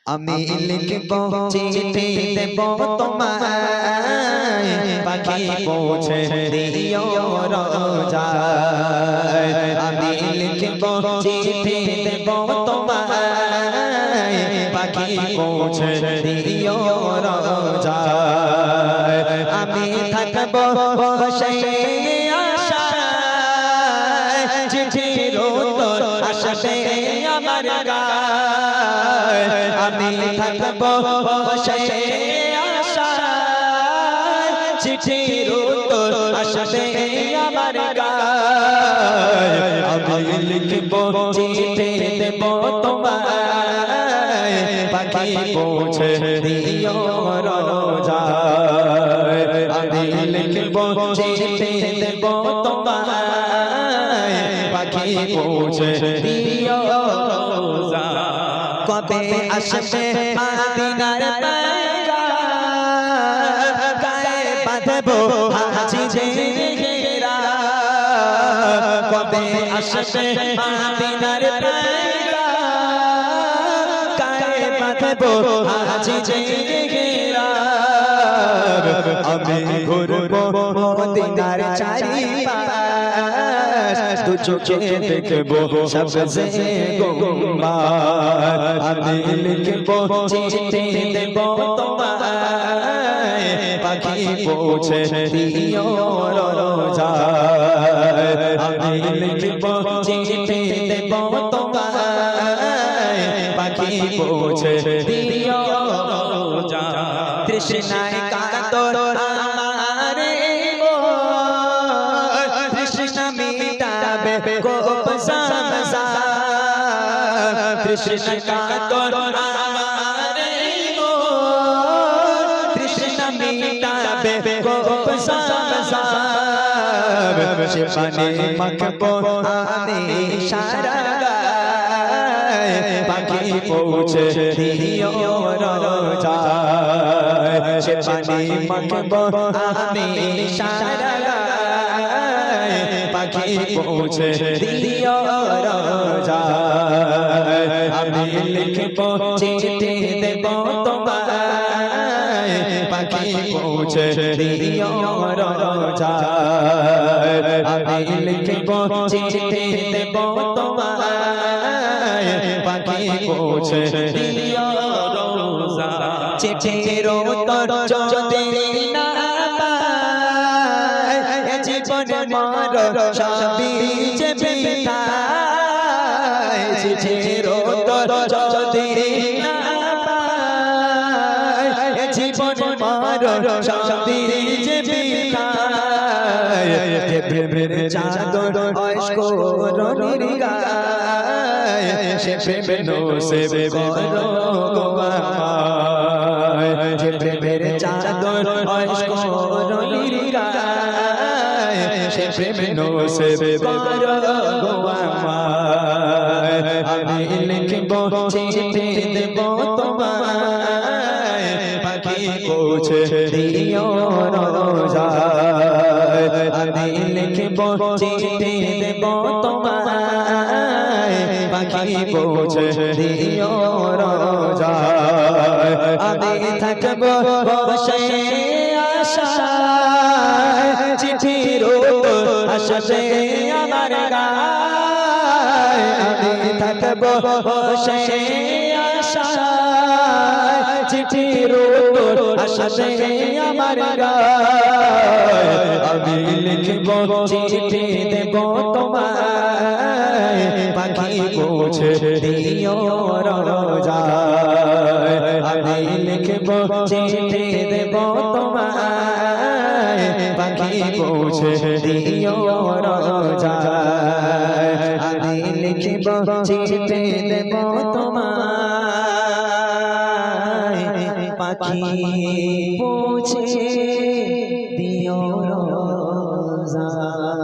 আমি লিখব চিঠি দেব তোমায়, পাখি পৌঁছে দিও রোজায়। আমি লিখব চিঠি দেব তোমায়, পাখি পৌঁছে দিও রোজায়। আমি থাকব বসে আশায়, চিঠির উত্তর আসবে আমার গায়। আমি থাকব বসে আশায়, চিঠির উত্তর আসবে আমার গায়। আমি লিখব চিঠি দেব তোমায়, পাখি পৌঁছে দিও রোজায়। আমি লিখব চিঠি দেব তোমায়, পাখি পৌঁছে দিও রোজায়। কবে আসবে মদিনার পয়গাম, গায়ে বাঁধবো হাজিরা। কবে আসবে মদিনার পয়গাম, গায়ে বাঁধবো হাজিরা। আমি ঘুরবো মদিনার চারিপাশ, দু চোখে দেখবো সবজে গুম্বাদ। আমি লিখবো চিঠি দেব তোমায়, পাখি পৌঁছে দিও রোজায়। আমি লিখবো চিঠি দেব তোমায়, পাখি পৌঁছে দিও রোজায়। তৃষ্ণায় কাতর আমার মন, তৃষ্ণা মিটাবে কোপ সমসার। তৃষ্ণা কাতর আমার মন, তৃষ্ণা মিটাবে কোপ সমসার। সে পানি মাখবো আমি সারা গায়, পাখি পৌঁছে দিও রোজায়। সে পানি মাখবো আমি সারা গায়, পাখি পৌঁছে দিও রোজায়। আমি লিখবো চিঠি দেব তোমায়, পাখি পৌঁছে দিও রোজায়। আমি লিখবো চিঠি দেব তোমায়, পাখি পৌঁছে দিও রোজায়। চিঠির উত্তর যদি না পাই, জীবন মর সবই যে বৃথায়। চিঠির উত্তর যদি না পাই, জীবন মর সবই যে বৃথায়। প্রেমের চাদর অস্করণের গায়, সে প্রেম নসিব করো গো আমায়। যে প্রেমের চাদর অস্করণের গায়, সে প্রেম নসিব করো গো আমায়। আমি লিখবো চিঠি দেব তোমায়, পাখি পৌঁছে দিও রোজায়। আমি লিখবো চিঠি দেব তোমায়, পাখি পৌঁছে দিও রোজায়। আমি থাকবো বসে আশায়, চিঠির উত্তর আসবে আমার গায়। আমি থাকবো বসে আশায়, চিঠির উত্তর আসবে আমার গায়। আমি লিখবো চিঠি দেব তোমায়, পাখি পৌঁছে দিও রোজায়। আমি লিখবো চিঠি দেব তোমায়, পাখি পৌঁছে দিও রোজায়। আমি লিখবো চিঠি দেব তোমায়, পাখি পৌঁছে দিও রোজায়।